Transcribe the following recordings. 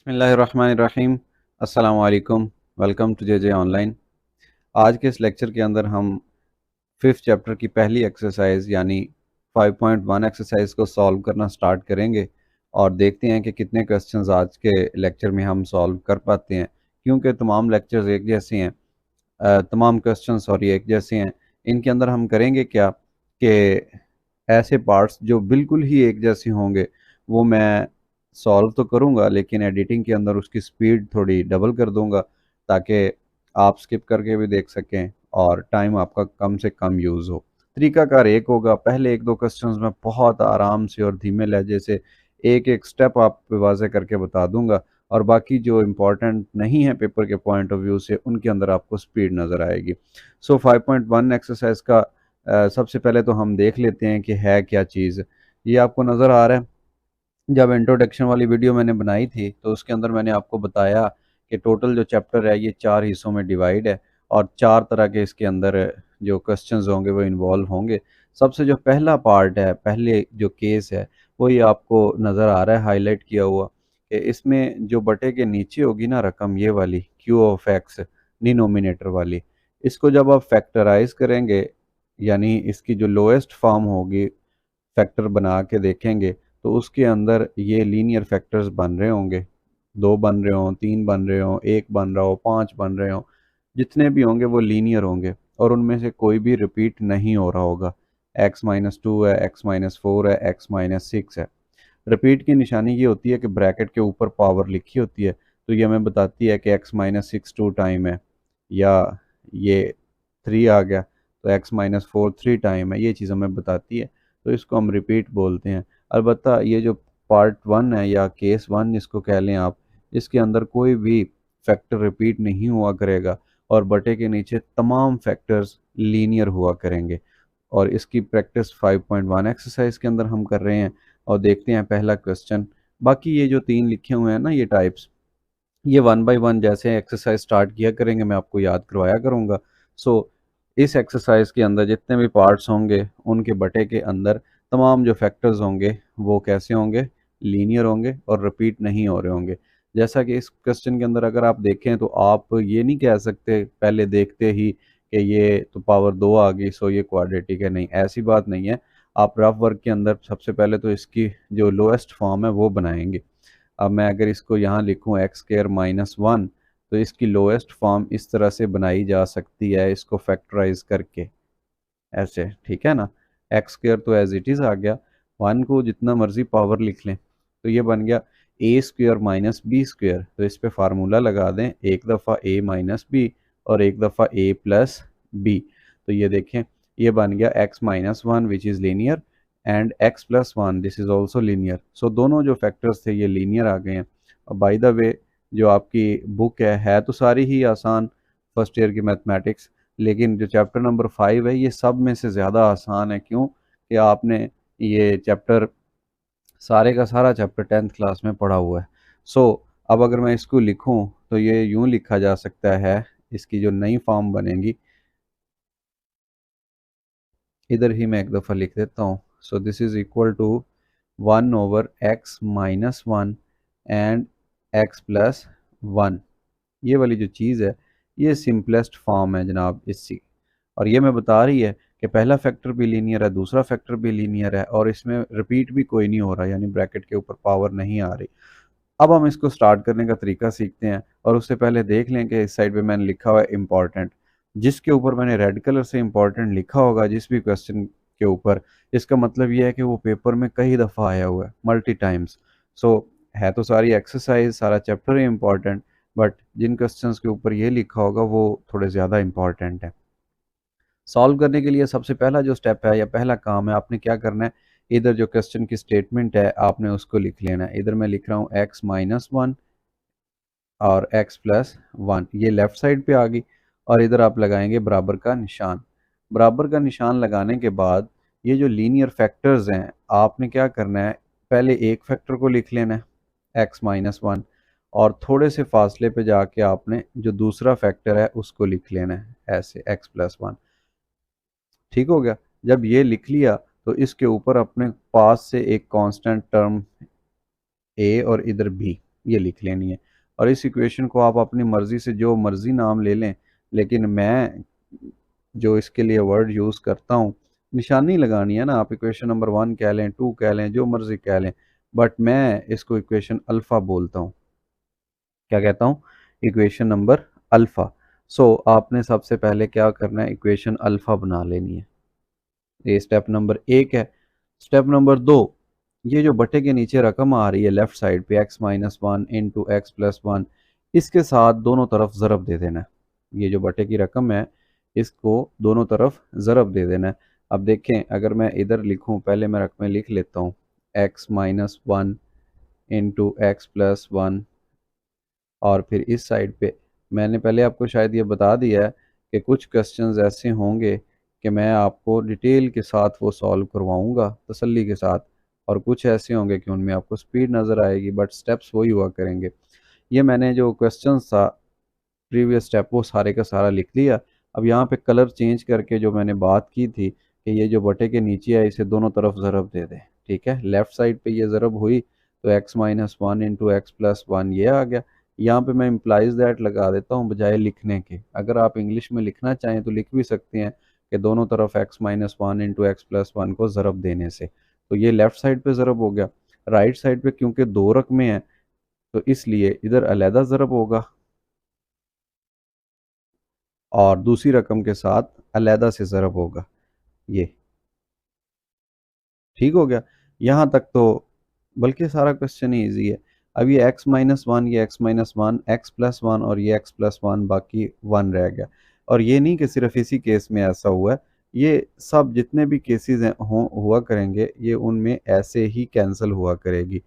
बिस्मिल्लाहिर्रहमानिर्रहीम। अस्सलामु अलैकुम। Welcome to J online. आज के इस लेक्चर के अंदर हम फिफ्थ चैप्टर की पहली एक्सरसाइज यानी 5.1 एक्सरसाइज को सॉल्व करना स्टार्ट करेंगे और देखते हैं कि कितने क्वेश्चंस आज के लेक्चर में हम सॉल्व कर पाते हैं। क्योंकि तमाम लेक्चर्स एक जैसे हैं, तमाम क्वेश्चन सॉरी एक जैसे हैं। इनके अंदर हम करेंगे क्या कि ऐसे पार्ट्स जो बिल्कुल ही एक जैसे होंगे वो मैं सॉल्व तो करूँगा, लेकिन एडिटिंग के अंदर उसकी स्पीड थोड़ी डबल कर दूँगा ताकि आप स्किप करके भी देख सकें और टाइम आपका कम से कम यूज़ हो। तरीकाकार एक होगा, पहले एक दो क्वेश्चंस में बहुत आराम से और धीमे लहजे से एक एक स्टेप आप पे वाज़े करके बता दूंगा और बाकी जो इम्पोर्टेंट नहीं है पेपर के पॉइंट ऑफ व्यू से उनके अंदर आपको स्पीड नज़र आएगी। सो 5.1 एक्सरसाइज का सबसे पहले तो हम देख लेते हैं कि है क्या चीज़। ये आपको नज़र आ रहा है। जब इंट्रोडक्शन वाली वीडियो मैंने बनाई थी तो उसके अंदर मैंने आपको बताया कि टोटल जो चैप्टर है ये 4 हिस्सों में डिवाइड है और 4 तरह के इसके अंदर जो क्वेश्चंस होंगे वो इन्वॉल्व होंगे। सबसे जो पहला पार्ट है, पहले जो केस है, वो ये आपको नज़र आ रहा है हाईलाइट किया हुआ कि इसमें जो बटे के नीचे होगी ना रकम, ये वाली क्यू ऑफ एक्स डिनोमिनेटर वाली, इसको जब आप फैक्टराइज करेंगे यानी इसकी जो लोएस्ट फॉर्म होगी फैक्टर बना के देखेंगे तो उसके अंदर ये लीनियर फैक्टर्स बन रहे होंगे। 2 बन रहे हों, 3 बन रहे हों, 1 बन रहा हो, 5 बन रहे हों, जितने भी होंगे वो लीनियर होंगे और उनमें से कोई भी रिपीट नहीं हो रहा होगा। x-2 है, x-4 है, x-6 है। रिपीट की निशानी ये होती है कि ब्रैकेट के ऊपर पावर लिखी होती है तो ये हमें बताती है कि x-6 2 टाइम है, या ये 3 आ गया तो x-4 3 टाइम है, ये चीज़ हमें बताती है। तो इसको हम रिपीट बोलते हैं। अलबत्ता ये जो पार्ट 1 है या केस 1 जिसको कह लें आप, इसके अंदर कोई भी फैक्टर रिपीट नहीं हुआ करेगा और बटे के नीचे तमाम फैक्टर्स लीनियर हुआ करेंगे। और इसकी प्रैक्टिस 5.1 एक्सरसाइज के अंदर हम कर रहे हैं और देखते हैं पहला क्वेश्चन। बाकी ये जो 3 लिखे हुए हैं ना ये टाइप्स, ये वन बाय वन जैसे एक्सरसाइज स्टार्ट किया करेंगे मैं आपको याद करवाया करूँगा। सो इस एक्सरसाइज के अंदर जितने भी पार्ट्स होंगे उनके बटे के अंदर तमाम जो फैक्टर्स होंगे वो कैसे होंगे, लीनियर होंगे और रिपीट नहीं हो रहे होंगे। जैसा कि इस क्वेश्चन के अंदर अगर आप देखें तो आप ये नहीं कह सकते पहले देखते ही कि ये तो पावर 2 आ गई सो ये क्वाड्रेटिक है, नहीं ऐसी बात नहीं है। आप रफ वर्क के अंदर सबसे पहले तो इसकी जो लोएस्ट फॉर्म है वो बनाएंगे। अब मैं अगर इसको यहाँ लिखूँ x² - 1 तो इसकी लोएस्ट फॉर्म इस तरह से बनाई जा सकती है इसको फैक्टराइज करके, ऐसे, ठीक है ना। x² तो एज इट इज़ आ गया, 1 को जितना मर्जी पावर लिख लें तो ये बन गया a² - b²। तो इस पे फार्मूला लगा दें, एक दफ़ा a माइनस बी और एक दफ़ा a प्लस बी। तो ये देखें ये बन गया x-1 which is linear and x+1 this is also linear. सो दोनों जो फैक्टर्स थे ये लीनियर आ गए हैं। और बाय द वे जो आपकी बुक है तो सारी ही आसान फर्स्ट ईयर की मैथमेटिक्स, लेकिन जो चैप्टर नंबर 5 है ये सब में से ज़्यादा आसान है। क्यों कि आपने ये चैप्टर सारे का सारा चैप्टर 10th क्लास में पढ़ा हुआ है। सो अब अगर मैं इसको लिखूं तो ये यूं लिखा जा सकता है, इसकी जो नई फॉर्म बनेगी इधर ही मैं एक दफ़ा लिख देता हूँ। So this is equal to 1/x-1 and x+1। ये वाली जो चीज़ है ये सिंपलेस्ट फॉर्म है जनाब इसकी। और ये मैं बता रही है कि पहला फैक्टर भी लीनियर है, दूसरा फैक्टर भी लीनियर है और इसमें रिपीट भी कोई नहीं हो रहा, यानी ब्रैकेट के ऊपर पावर नहीं आ रही। अब हम इसको स्टार्ट करने का तरीका सीखते हैं और उससे पहले देख लें कि इस साइड पे मैंने लिखा हुआ है इम्पॉर्टेंट। जिसके ऊपर मैंने रेड कलर से इम्पॉर्टेंट लिखा होगा जिस भी क्वेश्चन के ऊपर, इसका मतलब ये है कि वो पेपर में कई दफ़ा आया हुआ है, मल्टी टाइम्स। सो है तो सारी एक्सरसाइज सारा चैप्टर ही इम्पॉर्टेंट, बट जिन क्वेश्चंस के ऊपर ये लिखा होगा वो थोड़े ज़्यादा इम्पॉर्टेंट है। सॉल्व करने के लिए सबसे पहला जो स्टेप है या पहला काम है, आपने क्या करना है, इधर जो क्वेश्चन की स्टेटमेंट है आपने उसको लिख लेना है। इधर मैं लिख रहा हूँ x-1 और x+1, ये लेफ़्ट साइड पे आ गई और इधर आप लगाएंगे बराबर का निशान। बराबर का निशान लगाने के बाद ये जो लीनियर फैक्टर्स हैं आपने क्या करना है, पहले एक फैक्टर को लिख लेना है x-1 और थोड़े से फासले पे जाके आपने जो दूसरा फैक्टर है उसको लिख लेना है ऐसे x+1। ठीक हो गया। जब ये लिख लिया तो इसके ऊपर अपने पास से एक कांस्टेंट टर्म a और इधर b, ये लिख लेनी है। और इस इक्वेशन को आप अपनी मर्ज़ी से जो मर्ज़ी नाम ले लें, लेकिन मैं जो इसके लिए वर्ड यूज़ करता हूँ, निशानी लगानी है ना, आप इक्वेशन नंबर 1 कह लें, 2 कह लें, जो मर्ज़ी कह लें, बट मैं इसको इक्वेशन अल्फ़ा बोलता हूँ। क्या कहता हूँ? Equation number alpha. सो आपने सबसे पहले क्या करना है, इक्वेशन अल्फ़ा बना लेनी है। ये स्टेप नंबर 1 है। स्टेप नंबर 2, ये जो बटे के नीचे रकम आ रही है लेफ्ट साइड पे x minus one into x plus one, इसके साथ दोनों तरफ ज़रब दे देना है। ये जो बटे की रकम है, इसको दोनों तरफ ज़रब दे देना है। अब देखें, अगर मैं इधर लिखूं, पहले मैं रकमें लिख लेता हूँ, x minus one into x plus one, और फिर इस साइड पे मैंने पहले आपको शायद ये बता दिया है कि कुछ क्वेश्चंस ऐसे होंगे कि मैं आपको डिटेल के साथ वो सॉल्व करवाऊंगा तसल्ली के साथ, और कुछ ऐसे होंगे कि उनमें आपको स्पीड नज़र आएगी बट स्टेप्स वही हुआ करेंगे। ये मैंने जो क्वेश्चंस था प्रीवियस स्टेप वो सारे का सारा लिख लिया। अब यहाँ पे कलर चेंज करके जो मैंने बात की थी कि ये जो बटे के नीचे है इसे दोनों तरफ ज़रब दे दें, ठीक है। लेफ़्ट साइड पे ये ज़रब हुई तो x minus one into x plus one ये आ गया। यहाँ पे मैं इम्प्लाइज दैट लगा देता हूँ बजाय लिखने के। अगर आप इंग्लिश में लिखना चाहें तो लिख भी सकते हैं कि दोनों तरफ x minus one into x plus one को ज़रब देने से। तो ये लेफ़्ट साइड पे ज़रब हो गया। राइट साइड पे क्योंकि दो रकमें हैं तो इसलिए इधर अलहदा ज़रब होगा और दूसरी रकम के साथ अलहदा से ज़रब होगा। ये ठीक हो गया। यहाँ तक तो बल्कि सारा क्वेश्चन ही ईजी है। अब ये x माइनस वन, ये x minus one, x plus one और ये x प्लस वन, बाकी वन रह गया। और ये नहीं कि सिर्फ इसी केस में ऐसा हुआ है, ये सब जितने भी केसेस हैं हुआ करेंगे, ये उनमें ऐसे ही कैंसिल हुआ करेगी।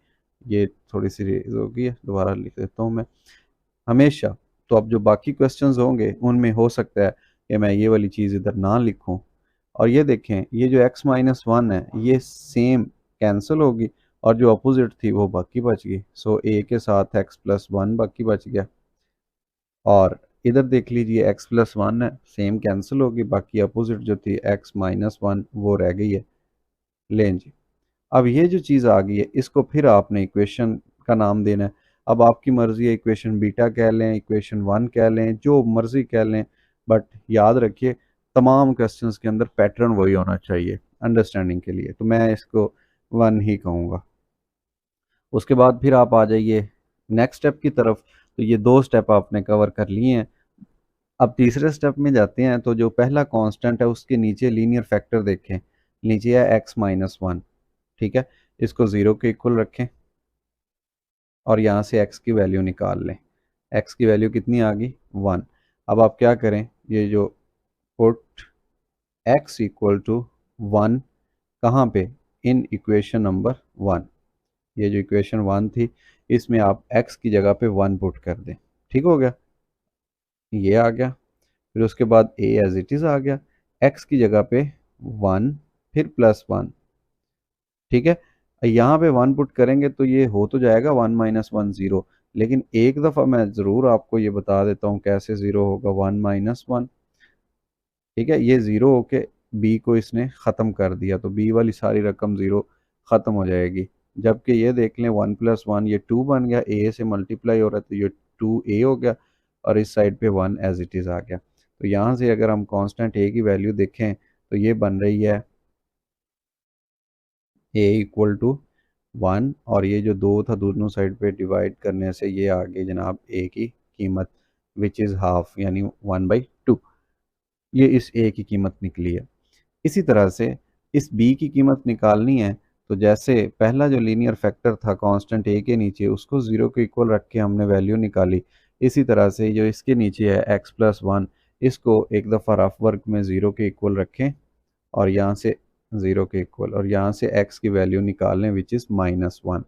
ये थोड़ी सी रेज होगी, दोबारा लिख देता हूँ मैं, हमेशा। तो अब जो बाकी क्वेश्चंस होंगे उनमें हो सकता है कि मैं ये वाली चीज़ इधर ना लिखूं। और ये देखें, ये जो x माइनस वन है ये सेम कैंसिल होगी और जो अपोजिट थी वो बाकी बच गई। सो a के साथ x प्लस वन बाकी बच गया। और इधर देख लीजिए x प्लस वन है, सेम कैंसिल होगी, बाकी अपोजिट जो थी x माइनस वन वो रह गई है। लें जी, अब ये जो चीज़ आ गई है इसको फिर आपने इक्वेशन का नाम देना है। अब आपकी मर्ज़ी है, इक्वेशन बीटा कह लें, इक्वेशन वन कह लें, जो मर्ज़ी कह लें, बट याद रखिए तमाम क्वेश्चंस के अंदर पैटर्न वही होना चाहिए अंडरस्टैंडिंग के लिए। तो मैं इसको वन ही कहूँगा। उसके बाद फिर आप आ जाइए नेक्स्ट स्टेप की तरफ। तो ये दो स्टेप आपने कवर कर लिए हैं। अब तीसरे स्टेप में जाते हैं। तो जो पहला कांस्टेंट है उसके नीचे लीनियर फैक्टर देखें, नीचे है x माइनस वन, ठीक है। इसको ज़ीरो के इक्वल रखें और यहाँ से x की वैल्यू निकाल लें। x की वैल्यू कितनी आ गई, वन। अब आप क्या करें, ये जो put x equal to one कहाँ पे, इन इक्वेशन नंबर वन, ये जो इक्वेशन वन थी इसमें आप x की जगह पे वन पुट कर दें। ठीक हो गया, ये आ गया। फिर उसके बाद a एज इट इज़ आ गया, x की जगह पे वन फिर प्लस वन, ठीक है। यहाँ पे वन पुट करेंगे तो ये हो तो जाएगा वन माइनस वन ज़ीरो, लेकिन एक दफ़ा मैं ज़रूर आपको ये बता देता हूँ कैसे ज़ीरो होगा, वन माइनस वन, ठीक है। ये ज़ीरो होके बी को इसने ख़त्म कर दिया तो बी वाली सारी रकम ज़ीरो ख़त्म हो जाएगी। जबकि ये देख लें वन प्लस वन ये टू बन गया, ए से मल्टीप्लाई हो रहा है तो ये टू ए हो गया और इस साइड पे वन एज इट इज़ आ गया। तो यहाँ से अगर हम कांस्टेंट ए की वैल्यू देखें तो ये बन रही है ए इक्वल टू वन, और ये जो दो था दोनों साइड पे डिवाइड करने से ये आ गई जनाब ए की कीमत, विच इज़ हाफ, यानी वन बाई टू। ये इस ए की कीमत निकली है। इसी तरह से इस बी की कीमत निकालनी है। तो जैसे पहला जो लीनियर फैक्टर था कांस्टेंट ए के नीचे उसको ज़ीरो के इक्वल रख के हमने वैल्यू निकाली, इसी तरह से जो इसके नीचे है एक्स प्लस वन, इसको एक दफ़ा रफ वर्क में ज़ीरो के इक्वल रखें और यहाँ से ज़ीरो के इक्वल, और यहाँ से x की वैल्यू निकाल लें विच इज़ माइनस वन।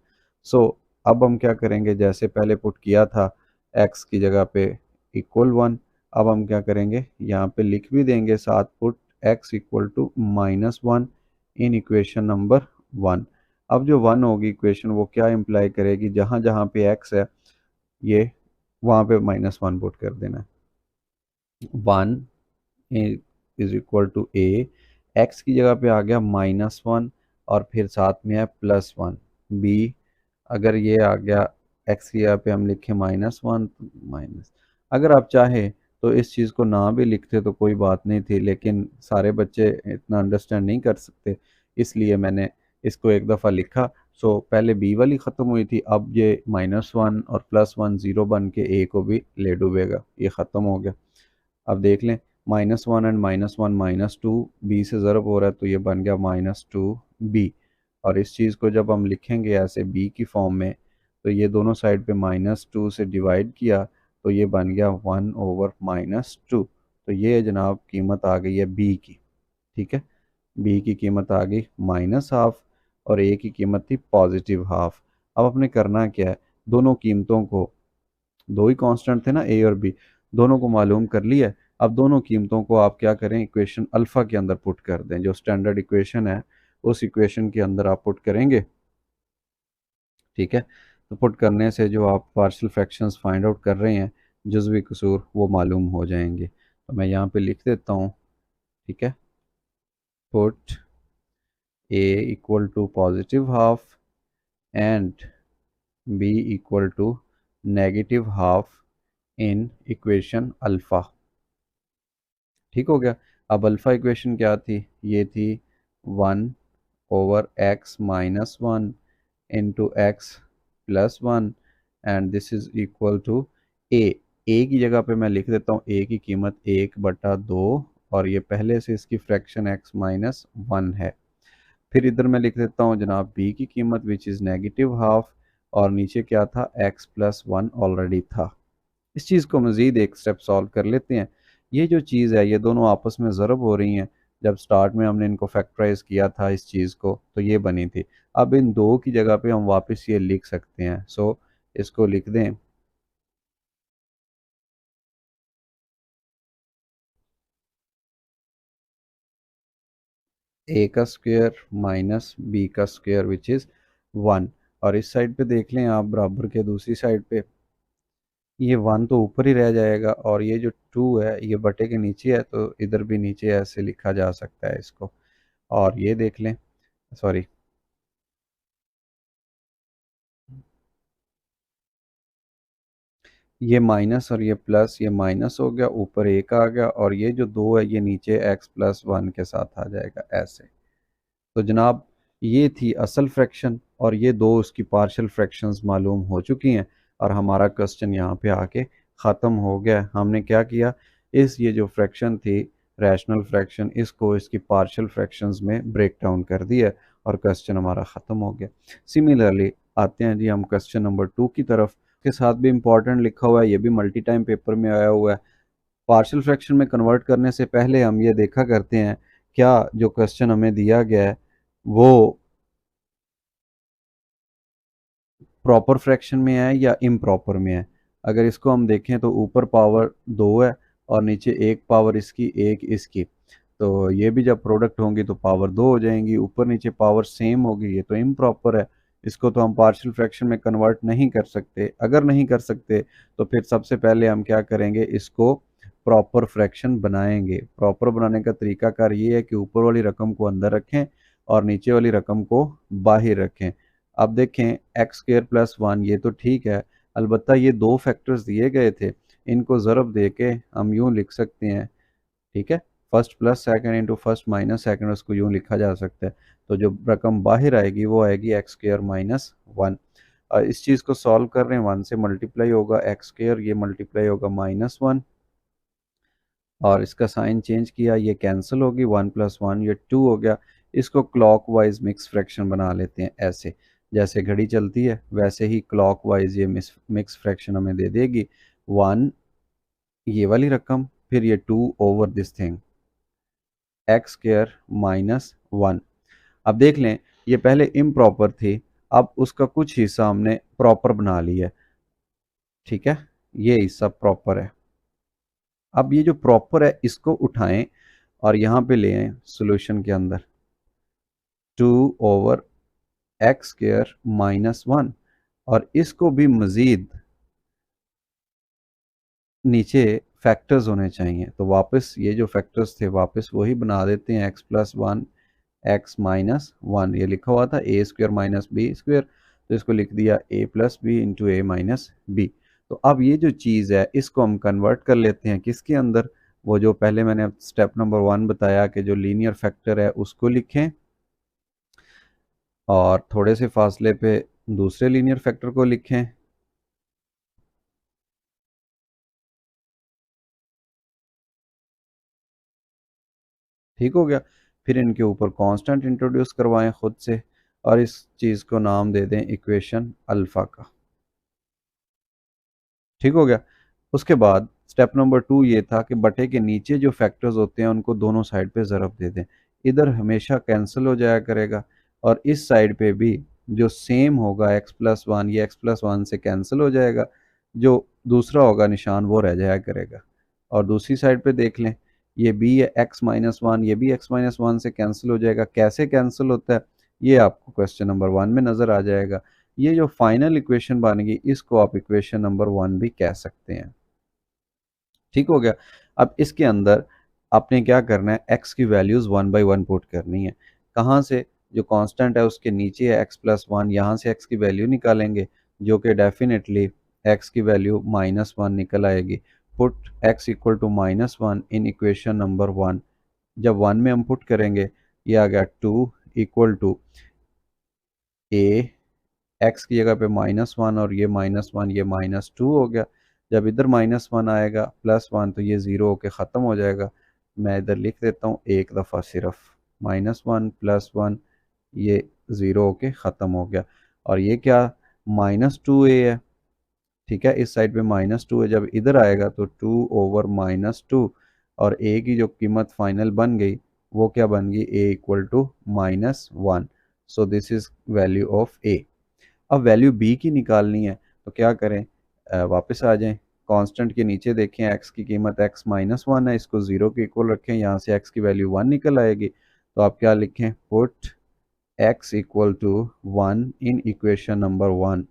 सो अब हम क्या करेंगे, जैसे पहले पुट किया था x की जगह पे इक्वल वन, अब हम क्या करेंगे यहाँ पे लिख भी देंगे साथ put x equal to minus one in equation number one. अब जो वन होगी इक्वेशन वो क्या इम्प्लाई करेगी, जहाँ जहाँ पे x है ये वहाँ पे माइनस वन पुट कर देना है। One is equal to A, x की जगह पे आ गया माइनस वन और फिर साथ में है प्लस वन, बी अगर ये आ गया एक्स की जगह पे हम लिखें -1 माइनस। अगर आप चाहे तो इस चीज़ को ना भी लिखते तो कोई बात नहीं थी, लेकिन सारे बच्चे इतना अंडरस्टैंड नहीं कर सकते, इसलिए मैंने इसको एक दफ़ा लिखा। सो पहले बी वाली ख़त्म हुई थी, अब ये -1 और +1 ज़ीरो बन के ए को भी ले डूबेगा, ये ख़त्म हो गया। अब देख लें, -1 एंड -1 -2 बी से ज़रब हो रहा है तो ये बन गया -2 बी। और इस चीज़ को जब हम लिखेंगे ऐसे बी की फॉर्म में, तो ये दोनों साइड पे -2 से डिवाइड किया तो ये बन गया 1/-2। तो ये जनाब कीमत आ गई है बी की। ठीक है, बी की कीमत आ गई -हाफ और ए की कीमत थी +हाफ। अब अपने करना क्या है, दोनों कीमतों को, दो ही कांस्टेंट थे ना ए और बी, दोनों को मालूम कर लिया। अब दोनों कीमतों को आप क्या करें, इक्वेशन अल्फ़ा के अंदर पुट कर दें, जो स्टैंडर्ड इक्वेशन है उस इक्वेशन के अंदर आप पुट करेंगे। ठीक है, तो पुट करने से जो आप पार्शियल फ्रैक्शंस फाइंड आउट कर रहे हैं, जुज़वी कसूर, वो मालूम हो जाएंगे। तो मैं यहाँ पे लिख देता हूँ। ठीक है, put A equal to +half and B equal to -half in equation alpha. ठीक हो गया। अब अल्फ़ा इक्वेशन क्या थी, ये थी 1/x-1 into x+1 and this is equal to a. A की जगह पे मैं लिख देता हूँ ए की कीमत 1/2 और ये पहले से इसकी फ्रैक्शन x-1 है। फिर इधर मैं लिख देता हूँ जनाब बी की कीमत विच इज़ -हाफ और नीचे क्या था, x+1 ऑलरेडी था। इस चीज़ को मज़ीद एक स्टेप सॉल्व कर लेते हैं। ये जो चीज़ है, ये दोनों आपस में ज़रब हो रही हैं। जब स्टार्ट में हमने इनको फैक्टराइज़ किया था इस चीज़ को, तो ये बनी थी। अब इन दो की जगह पे हम वापस ये लिख सकते हैं। सो इसको लिख दें, ए का स्क्वायर माइनस बी का स्क्वायर विच इज़ 1। और इस साइड पे देख लें आप, बराबर के दूसरी साइड पे ये 1 तो ऊपर ही रह जाएगा और ये जो 2 है ये बटे के नीचे है, तो इधर भी नीचे ऐसे लिखा जा सकता है इसको। और ये देख लें, सॉरी, ये माइनस और ये प्लस, ये माइनस हो गया, ऊपर एक आ गया और ये जो 2 है ये नीचे x+1 के साथ आ जाएगा ऐसे। तो जनाब ये थी असल फ्रैक्शन और ये दो उसकी पार्शियल फ्रैक्शंस मालूम हो चुकी हैं और हमारा क्वेश्चन यहाँ पे आके ख़त्म हो गया। हमने क्या किया, इस ये जो फ्रैक्शन थी रैशनल फ्रैक्शन, इसको इसकी पार्शियल फ्रैक्शंस में ब्रेक डाउन कर दिया और क्वेश्चन हमारा ख़त्म हो गया। सिमिलरली आते हैं जी हम क्वेश्चन नंबर 2 की तरफ। के साथ भी इम्पॉर्टेंट लिखा हुआ है, ये भी मल्टी टाइम पेपर में आया हुआ है। पार्शियल फ्रैक्शन में कन्वर्ट करने से पहले हम ये देखा करते हैं क्या जो क्वेश्चन हमें दिया गया है वो प्रॉपर फ्रैक्शन में है या इम्प्रॉपर में है। अगर इसको हम देखें तो ऊपर पावर 2 है और नीचे एक पावर इसकी एक इसकी, तो ये भी जब प्रोडक्ट होंगी तो पावर 2 हो जाएंगी, ऊपर नीचे पावर सेम होगी, ये तो इम्प्रॉपर है। इसको तो हम पार्शियल फ्रैक्शन में कन्वर्ट नहीं कर सकते। अगर नहीं कर सकते तो फिर सबसे पहले हम क्या करेंगे, इसको प्रॉपर फ्रैक्शन बनाएंगे। प्रॉपर बनाने का तरीकाकार ये है कि ऊपर वाली रकम को अंदर रखें और नीचे वाली रकम को बाहर रखें। अब देखें x² + 1 ये तो ठीक है, अलबत्ता ये दो फैक्टर्स दिए गए थे, इनको ज़रब दे के हम यूँ लिख सकते हैं। ठीक है, first plus second into first minus second, उसको यूँ लिखा जा सकता है। तो जो रकम बाहर आएगी वो आएगी x² - 1। इस चीज़ को सॉल्व कर रहे हैं, 1 से मल्टीप्लाई होगा x², ये मल्टीप्लाई होगा -1 और इसका साइन चेंज किया, ये कैंसिल होगी, 1 + 1 ये 2 हो गया। इसको क्लॉकवाइज मिक्स फ्रैक्शन बना लेते हैं ऐसे, जैसे घड़ी चलती है वैसे ही क्लॉकवाइज ये मिक्स फ्रैक्शन हमें दे देगी। 1 ये वाली रकम, फिर ये 2 ओवर दिस थिंग x² - 1। अब देख लें, ये पहले इम्प्रॉपर थी, अब उसका कुछ हिस्सा हमने प्रॉपर बना लिया। ठीक है, ये हिस्सा प्रॉपर है। अब ये जो प्रॉपर है इसको उठाएं और यहाँ पे ले आए सॉल्यूशन के अंदर, 2/x² - 1 और इसको भी मज़ीद नीचे फैक्टर्स होने चाहिए। तो वापस ये जो फैक्टर्स थे वापस वही बना देते हैं, x+1 x - 1 ये लिखा हुआ था a² - b²। तो इसको लिख दिया a plus B into A minus B. तो अब ये जो चीज़ है इसको हम कन्वर्ट कर लेते हैं किसके अंदर, वो जो पहले मैंने स्टेप नंबर 1 बताया कि जो लीनियर फैक्टर है उसको लिखें और थोड़े से फासले पे दूसरे लीनियर फैक्टर को लिखें। ठीक हो गया। फिर इनके ऊपर कांस्टेंट इंट्रोड्यूस करवाएं खुद से और इस चीज़ को नाम दे दें इक्वेशन अल्फ़ा का। ठीक हो गया। उसके बाद स्टेप नंबर 2 ये था कि बटे के नीचे जो फैक्टर्स होते हैं उनको दोनों साइड पे ज़रब दे दें। इधर हमेशा कैंसिल हो जाया करेगा और इस साइड पे भी जो सेम होगा x प्लस वन, ये x प्लस वन से कैंसिल हो जाएगा, जो दूसरा होगा निशान वो रह जाया करेगा। और दूसरी साइड पे देख लें, ये b है x माइनस वन, ये भी x माइनस वन से कैंसिल हो जाएगा। कैसे कैंसिल होता है ये आपको क्वेश्चन नंबर 1 में नज़र आ जाएगा। ये जो फाइनल इक्वेशन बनेगी इसको आप इक्वेशन नंबर 1 भी कह सकते हैं। ठीक हो गया। अब इसके अंदर आपने क्या करना है, x की वैल्यूज़ 1 बाई 1 पुट करनी है। कहाँ से, जो कांस्टेंट है उसके नीचे है x प्लस वन, यहाँ से x की वैल्यू निकालेंगे जो कि डेफिनेटली x की वैल्यू -1 निकल आएगी। Put x equal to -1 in equation number 1। जब 1 में हम पुट करेंगे ये आ गया 2 इक्वल टू a, x की जगह पे -1 और ये -1, ये -2 हो गया। जब इधर -1 आएगा +1 तो ये ज़ीरो होके ख़त्म हो जाएगा। मैं इधर लिख देता हूँ एक दफ़ा सिर्फ, -1 +1 ये ज़ीरो होके ख़त्म हो गया। और ये क्या, -2a है। ठीक है, इस साइड पे -2 है, जब इधर आएगा तो 2 ओवर -2 और a की जो कीमत फाइनल बन गई वो क्या बन गई, a equal to -1। So this is value of a। अब वैल्यू b की निकालनी है तो क्या करें, वापस आ जाएं, कांस्टेंट के नीचे देखें x की कीमत x -1 है, इसको 0 के इक्वल रखें, यहाँ से x की वैल्यू 1 निकल आएगी। तो आप क्या लिखें, put x equal to 1 in equation number 1।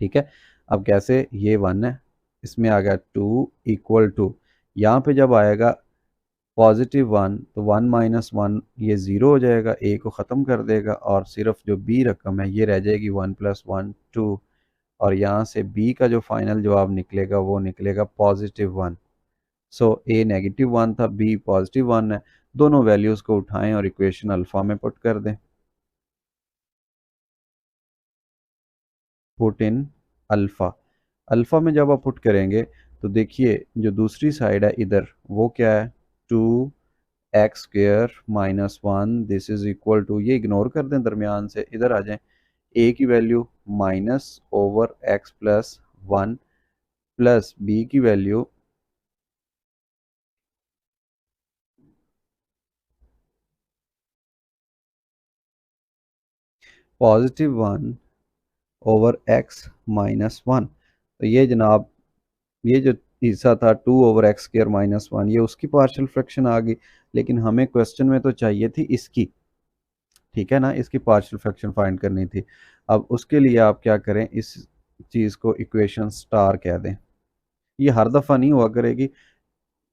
ठीक है। अब कैसे, ये 1 है, इसमें आ गया 2 इक्वल टू, यहाँ पे जब आएगा +1 तो 1 -1 ये ज़ीरो हो जाएगा, a को ख़त्म कर देगा और सिर्फ जो b रकम है ये रह जाएगी 1 + 1 2। और यहाँ से b का जो फाइनल जवाब निकलेगा वो निकलेगा +1। सो a -1 था, b +1 है। दोनों वैल्यूज़ को उठाएं और इक्वेशन अल्फ़ा में पुट कर दें। Put in alpha. अल्फ़ा में जब आप पुट करेंगे तो देखिए जो दूसरी साइड है इधर वो क्या है, 2x² -1 this is equal to, ये इग्नोर कर दें, दरमियान से इधर आ जाएं, a की वैल्यू -x+1 प्लस b की वैल्यू +1 ओवर x-1। तो ये जनाब, ये जो हिस्सा था 2/x² - 1 ये उसकी पार्शियल फ्रैक्शन आ गई, लेकिन हमें क्वेश्चन में तो चाहिए थी इसकी। ठीक है ना, इसकी पार्शियल फ्रैक्शन फाइंड करनी थी। अब उसके लिए आप क्या करें, इस चीज़ को इक्वेशन स्टार कह दें। ये हर दफ़ा नहीं हुआ करेगी,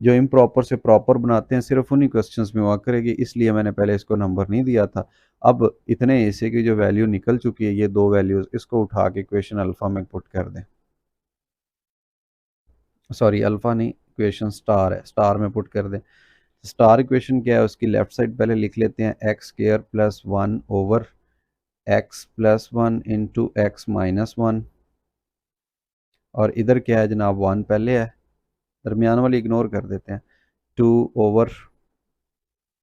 जो इम्प्रॉपर से प्रॉपर बनाते हैं सिर्फ उन्हीं क्वेश्चंस में हुआ करेगी, इसलिए मैंने पहले इसको नंबर नहीं दिया था। अब इतने हिस्से की जो वैल्यू निकल चुकी है, ये दो वैल्यूज़, इसको उठा के इक्वेशन अल्फ़ा में पुट कर दें। सॉरी, अल्फ़ा नहीं, इक्वेशन स्टार है, स्टार में पुट कर दें। स्टार इक्वेशन क्या है, उसकी लेफ्ट साइड पहले लिख लेते हैं, x² + 1 over x+1 into x-1। और इधर क्या है जनाब, 1 पहले है, दरमियान वाली इग्नोर कर देते हैं, 2 ओवर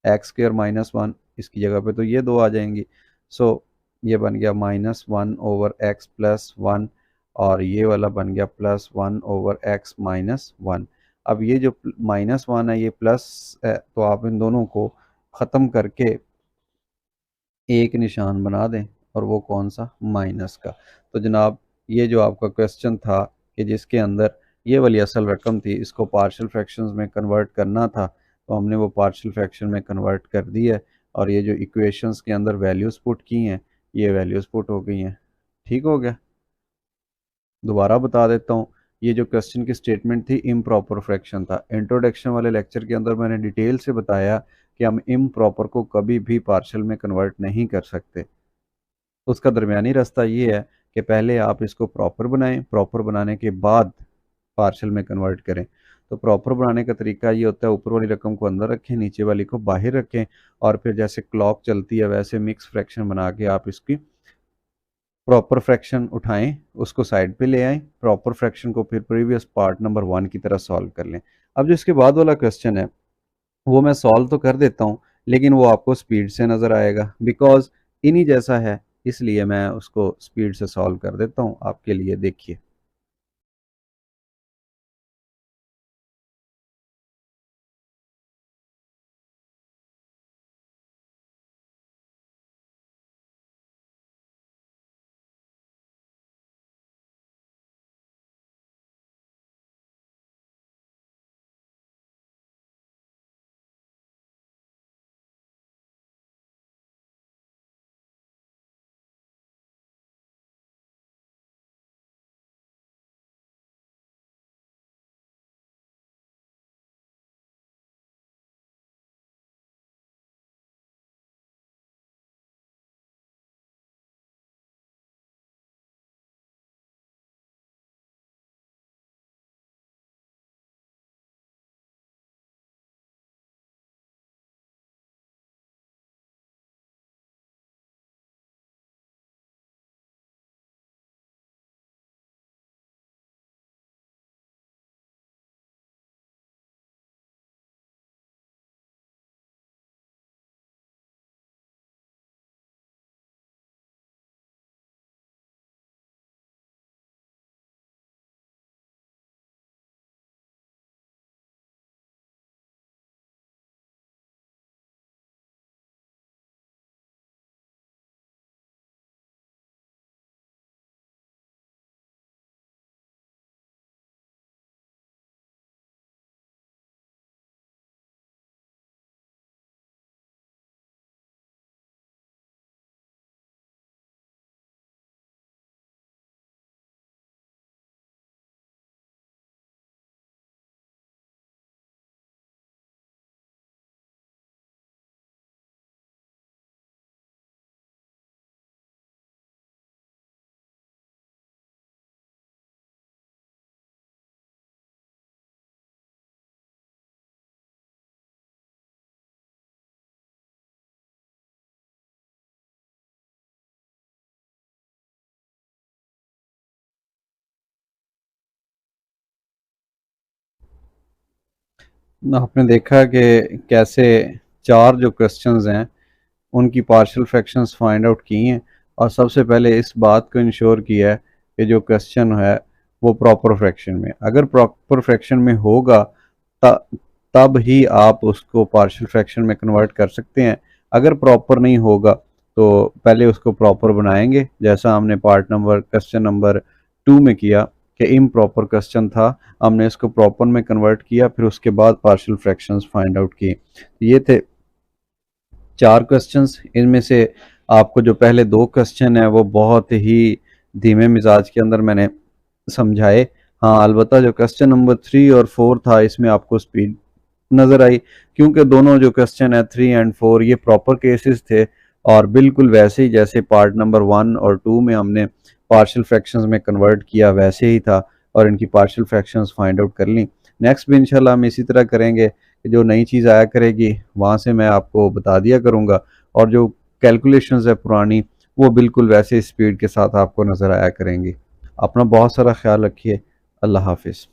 x² - 1, इसकी जगह पे तो ये दो आ जाएंगी। सो ये बन गया -1 ओवर x+1 और ये वाला बन गया +1 ओवर x-1। अब ये जो -1 है ये प्लस है, तो आप इन दोनों को ख़त्म करके एक निशान बना दें, और वो कौन सा, माइनस का। तो जनाब ये जो आपका क्वेश्चन था कि जिसके अंदर ये वाली असल रकम थी, इसको पार्शियल फ्रैक्शंस में कन्वर्ट करना था, तो हमने वो पार्शियल फ्रैक्शन में कन्वर्ट कर दी है। और ये जो इक्वेशंस के अंदर वैल्यूज़ पुट की हैं, ये वैल्यूज़ पुट हो गई हैं। ठीक हो गया। दोबारा बता देता हूँ, ये जो क्वेश्चन की स्टेटमेंट थी इम्प्रॉपर फ्रैक्शन था। इंट्रोडक्शन वाले लेक्चर के अंदर मैंने डिटेल से बताया कि हम इम्प्रॉपर को कभी भी पार्शियल में कन्वर्ट नहीं कर सकते। उसका दरमियानी रास्ता ये है कि पहले आप इसको प्रॉपर बनाएं, प्रॉपर बनाने के बाद पार्शल में कन्वर्ट करें। तो प्रॉपर बनाने का तरीका ये होता है, ऊपर वाली रकम को अंदर रखें, नीचे वाली को बाहर रखें, और फिर जैसे क्लॉक चलती है वैसे मिक्स फ्रैक्शन बना के आप इसकी प्रॉपर फ्रैक्शन उठाएं, उसको साइड पे ले आएं, प्रॉपर फ्रैक्शन को फिर प्रीवियस पार्ट नंबर 1 की तरह सॉल्व कर लें। अब जो इसके बाद वाला क्वेश्चन है वो मैं सॉल्व तो कर देता हूँ, लेकिन वो आपको स्पीड से नज़र आएगा, बिकॉज इन्हीं जैसा है, इसलिए मैं उसको स्पीड से सॉल्व कर देता हूँ आपके लिए। देखिए, आपने देखा कि कैसे चार जो क्वेश्चंस हैं उनकी पार्शियल फ्रैक्शंस फाइंड आउट की हैं, और सबसे पहले इस बात को इंश्योर किया है कि जो क्वेश्चन है वो प्रॉपर फ्रैक्शन में, अगर प्रॉपर फ्रैक्शन में होगा त, तब ही आप उसको पार्शियल फ्रैक्शन में कन्वर्ट कर सकते हैं। अगर प्रॉपर नहीं होगा तो पहले उसको प्रॉपर बनाएंगे, जैसा हमने पार्ट नंबर क्वेश्चन नंबर 2 में किया कि इम्प्रॉपर क्वेश्चन था, हमने इसको प्रॉपर में कन्वर्ट किया, फिर उसके बाद पार्शियल फ्रैक्शंस फाइंड आउट किए। ये थे चार क्वेश्चंस। इनमें से आपको जो पहले दो क्वेश्चन है वो बहुत ही धीमे मिजाज के अंदर मैंने समझाए। हाँ, अलबत्ता जो क्वेश्चन नंबर 3 और 4 था इसमें आपको स्पीड नज़र आई, क्योंकि दोनों जो क्वेश्चन है 3 एंड 4 ये प्रॉपर केसेस थे, और बिल्कुल वैसे ही जैसे पार्ट नंबर 1 और 2 में हमने पार्शियल फ्रैक्शंस में कन्वर्ट किया वैसे ही था, और इनकी पार्शियल फ्रैक्शंस फाइंड आउट कर ली। नेक्स्ट भी इंशाल्लाह हम इसी तरह करेंगे कि जो नई चीज़ आया करेगी वहाँ से मैं आपको बता दिया करूँगा, और जो कैलकुलेशंस है पुरानी वो बिल्कुल वैसे स्पीड के साथ आपको नज़र आया करेंगी। अपना बहुत सारा ख्याल रखिए। अल्लाह हाफिज़।